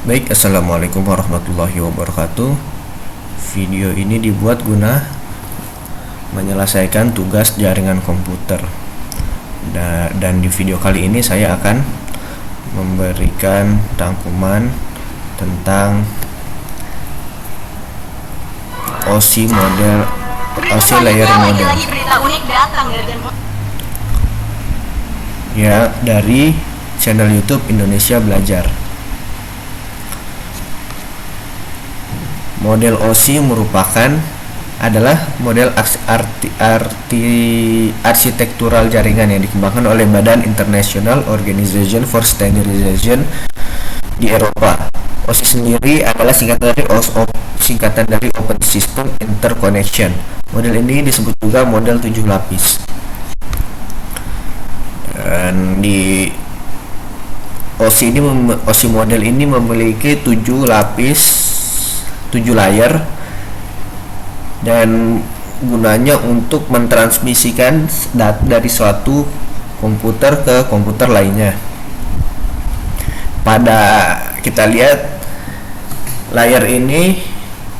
Baik, assalamualaikum warahmatullahi wabarakatuh. Video ini dibuat guna menyelesaikan tugas jaringan komputer. Dan di video kali ini saya akan memberikan rangkuman tentang OSI layer model. Ya, dari channel YouTube Indonesia Belajar. Model OSI adalah model arsitektural jaringan yang dikembangkan oleh Badan International Organization for Standardization di Eropa. OSI sendiri adalah singkatan dari Open System Interconnection. Model ini disebut juga model 7 lapis. Dan di OSI model ini memiliki 7 lapis, 7 layer, dan gunanya untuk mentransmisikan data dari suatu komputer ke komputer lainnya. Kita lihat layer ini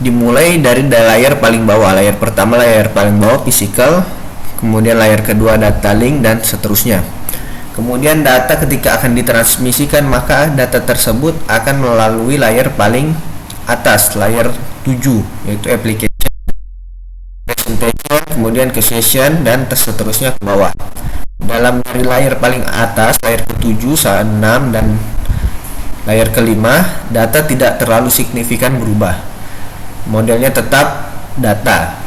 dimulai dari layer paling bawah. Layer pertama, layer paling bawah physical, kemudian layer kedua data link, dan seterusnya. Kemudian data ketika akan ditransmisikan, maka data tersebut akan melalui layer paling atas, layer 7, yaitu application, presentation, kemudian ke session, dan seterusnya ke bawah. Dari layer paling atas, layer ke-7, 6, dan layer ke-5, data tidak terlalu signifikan berubah. Modelnya tetap data.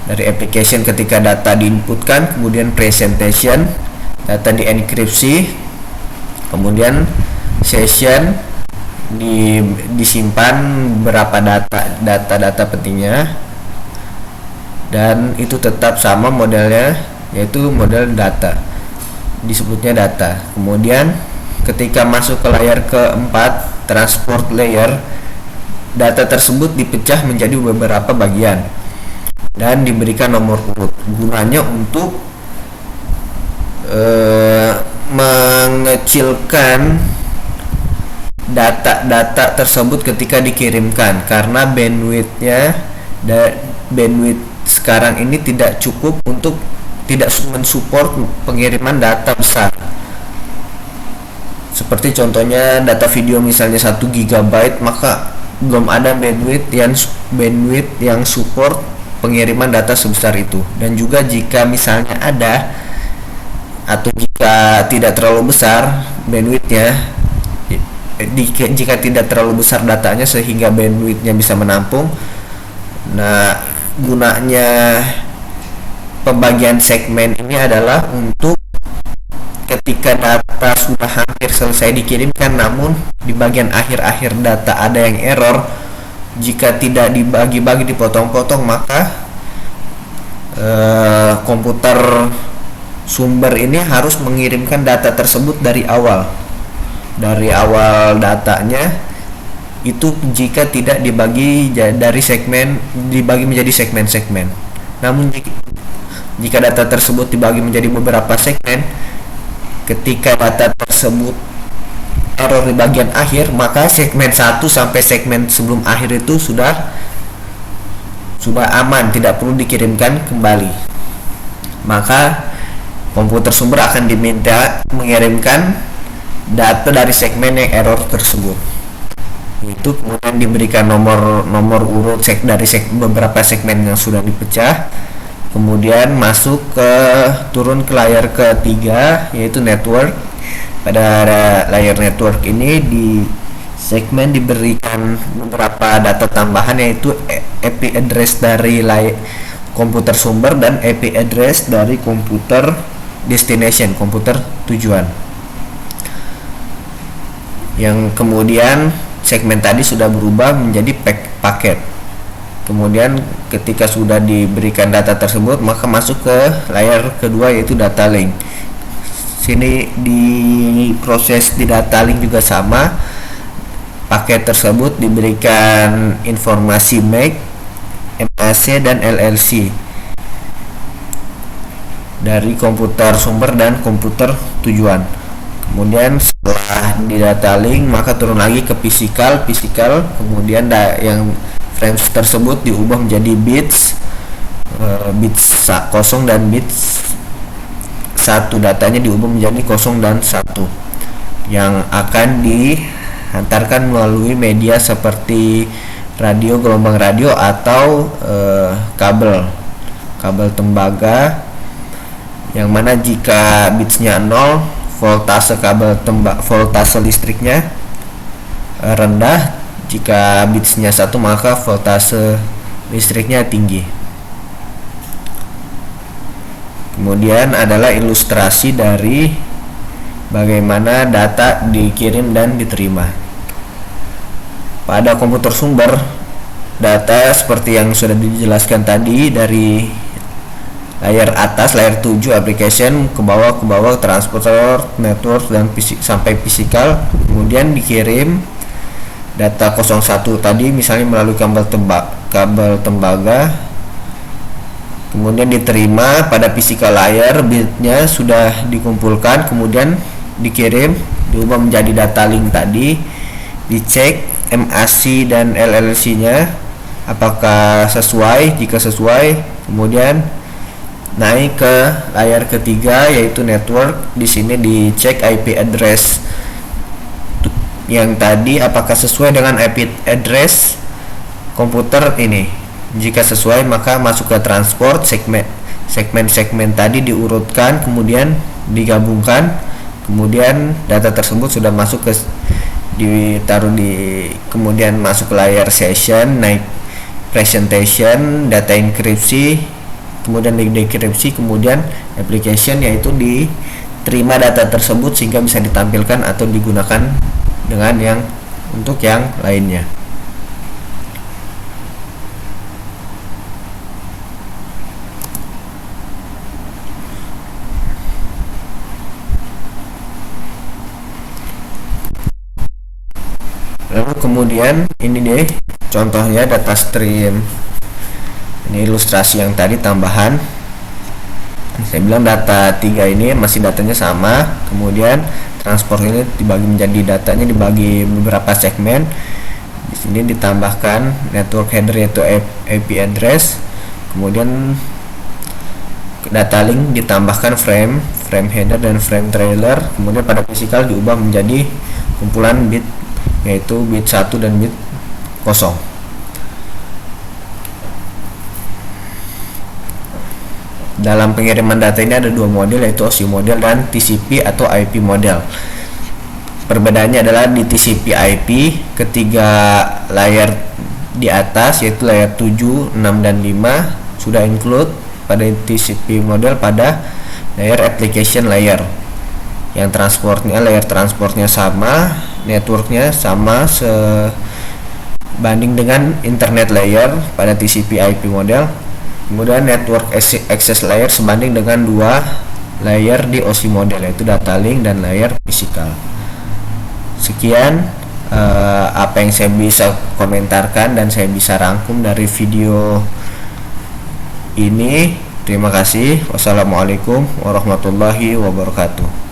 Dari application ketika data diinputkan, kemudian presentation, data dienkripsi, kemudian session, disimpan berapa data pentingnya, dan itu tetap sama modelnya, yaitu model data, disebutnya data. Kemudian ketika masuk ke layer keempat, transport layer, data tersebut dipecah menjadi beberapa bagian dan diberikan nomor urut. Gunanya untuk mengecilkan data tersebut ketika dikirimkan, karena bandwidth sekarang ini tidak cukup untuk mensupport pengiriman data besar. Seperti contohnya data video misalnya 1 GB, maka belum ada bandwidth yang support pengiriman data sebesar itu. Dan juga jika misalnya ada, atau jika tidak terlalu besar bandwidthnya, jika tidak terlalu besar datanya sehingga bandwidthnya bisa menampung, nah gunanya pembagian segmen ini adalah untuk ketika data sudah hampir selesai dikirimkan, namun di bagian akhir-akhir data ada yang error, jika tidak dibagi-bagi, dipotong-potong, maka komputer sumber ini harus mengirimkan data tersebut dari awal datanya itu, jika tidak dibagi menjadi segmen-segmen. Namun jika data tersebut dibagi menjadi beberapa segmen, ketika data tersebut error di bagian akhir, maka segmen 1 sampai segmen sebelum akhir itu sudah aman, tidak perlu dikirimkan kembali. Maka komputer sumber akan diminta mengirimkan data dari segmen yang error tersebut. Itu kemudian diberikan nomor urut dari beberapa segmen yang sudah dipecah. Kemudian turun ke layer ketiga, yaitu network. Pada layer network ini di segmen diberikan beberapa data tambahan, yaitu IP address dari komputer sumber dan IP address dari komputer destination, komputer tujuan. Yang kemudian segmen tadi sudah berubah menjadi paket. Kemudian ketika sudah diberikan data tersebut, maka masuk ke layer kedua, yaitu data link. Sini di proses di data link juga sama. Paket tersebut diberikan informasi MAC, MAC, dan LLC dari komputer sumber dan komputer tujuan. Kemudian setelah di data link maka turun lagi ke physical, kemudian yang frames tersebut diubah menjadi bits, bits 0 dan bits 1. Datanya diubah menjadi 0 dan 1 yang akan dihantarkan melalui media seperti radio, gelombang radio, atau kabel tembaga, yang mana jika bitsnya 0, voltase listriknya rendah. Jika bitsnya 1 maka voltase listriknya tinggi. Kemudian adalah ilustrasi dari bagaimana data dikirim dan diterima. Pada komputer sumber, data seperti yang sudah dijelaskan tadi dari layar atas, layar 7 application, ke bawah transporter, network, dan sampai physical. Kemudian dikirim data 01 tadi misalnya melalui kabel tembaga, kemudian diterima pada physical layer, bitnya sudah dikumpulkan, kemudian dikirim, diubah menjadi data link tadi, dicek MAC dan LLC nya apakah sesuai. Jika sesuai, kemudian naik ke layar ketiga yaitu network. Di sini dicek IP address yang tadi apakah sesuai dengan IP address komputer ini. Jika sesuai maka masuk ke transport, segmen tadi diurutkan kemudian digabungkan, kemudian data tersebut sudah masuk ke kemudian masuk ke layar session, naik presentation, data enkripsi, kemudian dekripsi, kemudian application, yaitu diterima data tersebut sehingga bisa ditampilkan atau digunakan dengan yang untuk yang lainnya. Lalu kemudian ini deh contohnya data stream. Ini ilustrasi yang tadi tambahan. Saya bilang data 3 ini masih datanya sama, kemudian transport ini dibagi beberapa segmen. Di sini ditambahkan network header yaitu IP address, kemudian data link ditambahkan frame header dan frame trailer, kemudian pada physical diubah menjadi kumpulan bit yaitu bit 1 dan bit 0. Dalam pengiriman data ini ada dua model yaitu OSI model dan TCP atau IP model. Perbedaannya adalah di TCP IP ketiga layar di atas yaitu layar 7, 6, dan 5 sudah include. Pada TCP model pada layar application layer yang layar transportnya sama, networknya sama sebanding dengan internet layer pada TCP IP model. Kemudian network access layer sebanding dengan dua layer di OSI model yaitu data link dan layer physical. Sekian apa yang saya bisa komentarkan dan saya bisa rangkum dari video ini. Terima kasih. Wassalamualaikum warahmatullahi wabarakatuh.